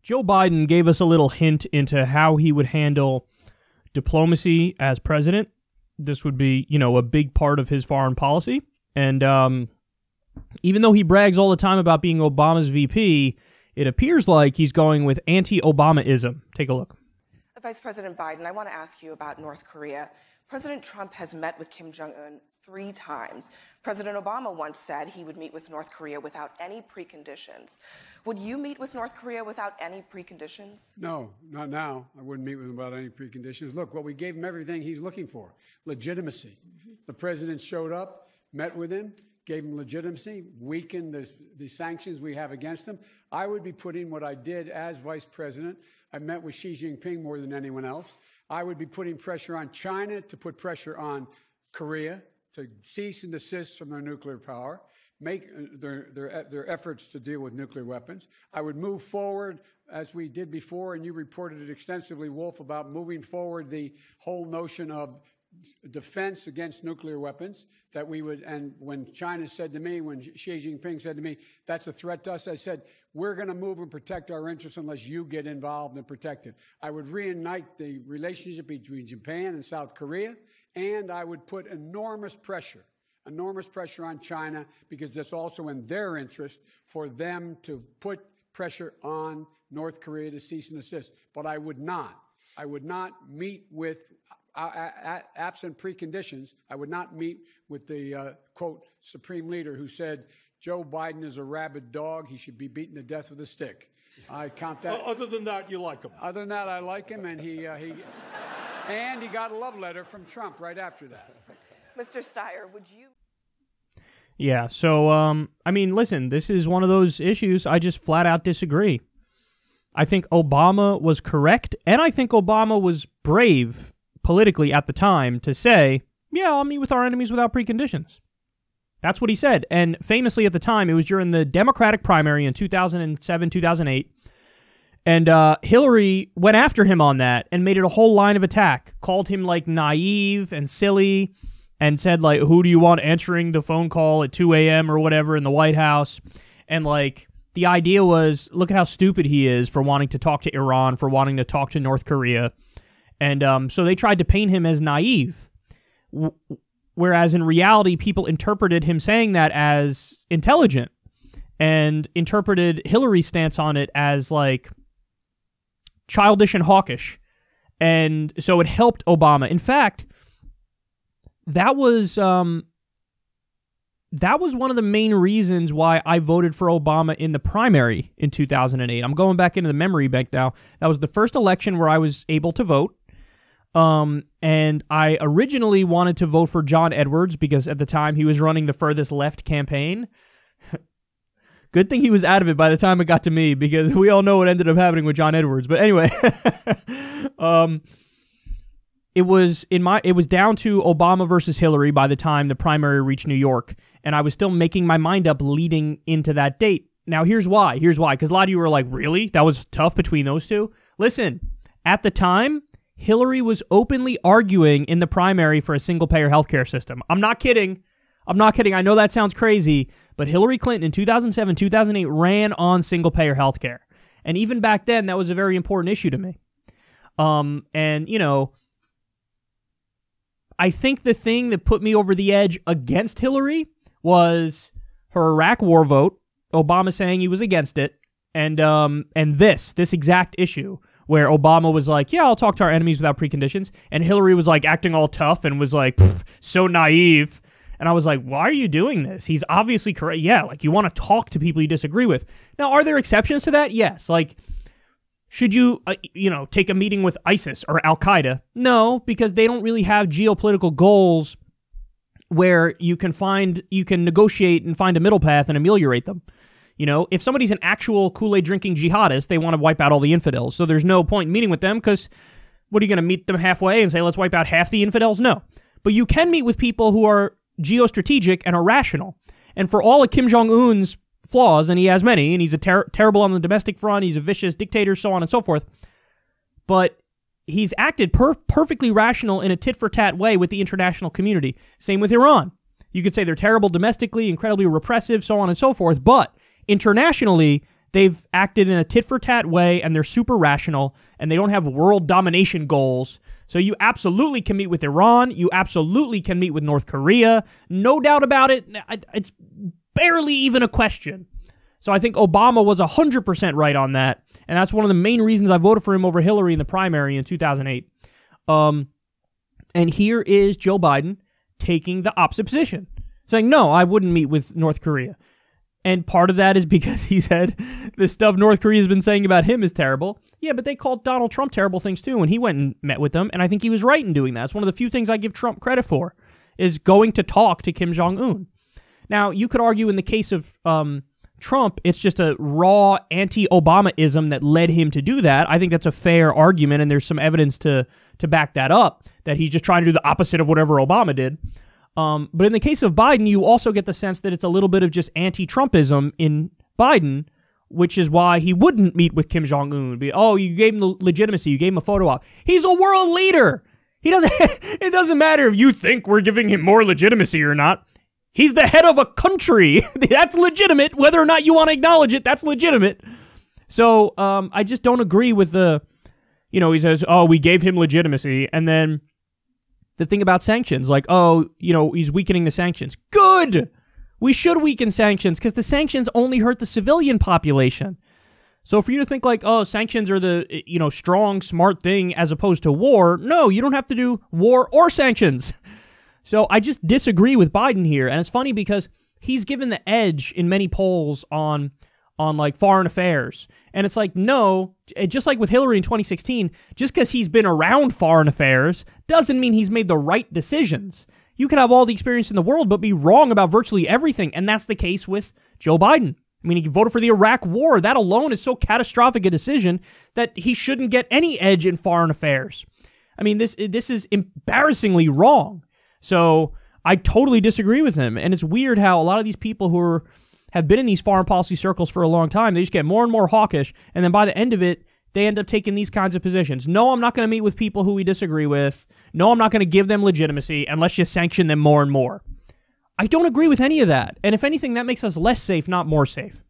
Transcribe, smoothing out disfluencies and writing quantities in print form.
Joe Biden gave us a little hint into how he would handle diplomacy as president. This would be, a big part of his foreign policy. And even though he brags all the time about being Obama's VP, it appears like he's going with anti-Obamaism. Take a look. Vice President Biden, I want to ask you about North Korea. President Trump has met with Kim Jong-un 3 times. President Obama once said he would meet with North Korea without any preconditions. Would you meet with North Korea without any preconditions? No, not now. I wouldn't meet with him without any preconditions. Look, we gave him everything he's looking for. Legitimacy. The president showed up, met with him, gave him legitimacy, weakened the sanctions we have against him. I would be putting what I did as vice president. I met with Xi Jinping more than anyone else. I would be putting pressure on China to put pressure on Korea to cease and desist from their nuclear power, make their efforts to deal with nuclear weapons. I would move forward, as we did before, and you reported it extensively, Wolf, about moving forward the whole notion of defense against nuclear weapons, that we would, and when China said to me, when Xi Jinping said to me, that's a threat to us, I said, we're going to move and protect our interests unless you get involved and protect it. I would reignite the relationship between Japan and South Korea, and I would put enormous pressure on China, because that's also in their interest for them to put pressure on North Korea to cease and desist. But I would not meet with, absent preconditions, I would not meet with the, quote, supreme leader who said, Joe Biden is a rabid dog. He should be beaten to death with a stick. I count that. Other than that, you like him. Other than that, I like him, and he got a love letter from Trump right after that. Mr. Steyer, would you? Yeah, so, listen, this is one of those issues I just flat out disagree. I think Obama was correct, and I think Obama was brave politically at the time to say, yeah, I'll meet with our enemies without preconditions. That's what he said. And famously at the time, it was during the Democratic primary in 2007, 2008. And Hillary went after him on that and made it a whole line of attack, called him like naive and silly, and said like, who do you want answering the phone call at 2 a.m. or whatever in the White House? And like, the idea was, look at how stupid he is for wanting to talk to Iran, for wanting to talk to North Korea. And so they tried to paint him as naive. Whereas in reality, people interpreted him saying that as intelligent and interpreted Hillary's stance on it as like childish and hawkish. And so it helped Obama. In fact, that was one of the main reasons why I voted for Obama in the primary in 2008. I'm going back into the memory bank now. That was the first election where I was able to vote. And I originally wanted to vote for John Edwards because at the time he was running the furthest left campaign. Good thing he was out of it by the time it got to me, because we all know what ended up happening with John Edwards. But anyway, it was down to Obama versus Hillary by the time the primary reached New York, and I was still making my mind up leading into that date. Now, here's why. Because a lot of you were like, really? That was tough between those two? Listen, at the time, Hillary was openly arguing in the primary for a single-payer healthcare system. I'm not kidding. I know that sounds crazy, but Hillary Clinton in 2007, 2008 ran on single-payer healthcare. And even back then, that was a very important issue to me. I think the thing that put me over the edge against Hillary was her Iraq war vote, Obama saying he was against it, and this exact issue where Obama was like, yeah, I'll talk to our enemies without preconditions, and Hillary was like acting all tough and was like, so naive. And I was like, why are you doing this? He's obviously correct. Yeah, like you want to talk to people you disagree with. Now, are there exceptions to that? Yes. Like, should you, take a meeting with ISIS or Al-Qaeda? No, because they don't really have geopolitical goals where you can negotiate and find a middle path and ameliorate them. If somebody's an actual Kool-Aid drinking jihadist, they want to wipe out all the infidels. So there's no point in meeting with them, because what are you going to meet them halfway and say, let's wipe out half the infidels? No. But you can meet with people who are geostrategic and are rational. And for all of Kim Jong-un's flaws, and he has many, and he's terrible on the domestic front, he's a vicious dictator, so on and so forth, but he's acted perfectly rational in a tit-for-tat way with the international community. Same with Iran. You could say they're terrible domestically, incredibly repressive, so on and so forth, but internationally, they've acted in a tit-for-tat way, and they're super rational, and they don't have world domination goals. So you absolutely can meet with Iran. You absolutely can meet with North Korea. No doubt about it. It's barely even a question. So I think Obama was 100% right on that, and that's one of the main reasons I voted for him over Hillary in the primary in 2008. And here is Joe Biden taking the opposite position, saying, no, I wouldn't meet with North Korea. And part of that is because he said the stuff North Korea's been saying about him is terrible. Yeah, but they called Donald Trump terrible things too, and he went and met with them, and I think he was right in doing that. It's one of the few things I give Trump credit for, is going to talk to Kim Jong-un. Now, you could argue in the case of Trump, it's just a raw anti-Obama-ism that led him to do that. I think that's a fair argument, and there's some evidence to back that up, that he's just trying to do the opposite of whatever Obama did. But in the case of Biden, you also get the sense that it's a little bit of just anti-Trumpism in Biden, which is why he wouldn't meet with Kim Jong-un. Oh, you gave him the legitimacy, you gave him a photo op. He's a world leader. He doesn't. It doesn't matter if you think we're giving him more legitimacy or not. He's the head of a country. That's legitimate. Whether or not you want to acknowledge it, that's legitimate. So I just don't agree with the, he says, oh, we gave him legitimacy. And then the thing about sanctions, like, oh, he's weakening the sanctions. Good. We should weaken sanctions because the sanctions only hurt the civilian population. So for you to think like, oh, sanctions are the, strong, smart thing as opposed to war, no, you don't have to do war or sanctions. So I just disagree with Biden here. And it's funny because he's given the edge in many polls on like foreign affairs. And it's like, no, just like with Hillary in 2016, just because he's been around foreign affairs doesn't mean he's made the right decisions. You can have all the experience in the world, but be wrong about virtually everything. And that's the case with Joe Biden. I mean, he voted for the Iraq war. That alone is so catastrophic a decision that he shouldn't get any edge in foreign affairs. I mean, this is embarrassingly wrong. So I totally disagree with him. And it's weird how a lot of these people who have been in these foreign policy circles for a long time, they just get more and more hawkish. And then by the end of it, they end up taking these kinds of positions. No, I'm not going to meet with people who we disagree with. No, I'm not going to give them legitimacy unless you sanction them more and more. I don't agree with any of that. And if anything, that makes us less safe, not more safe.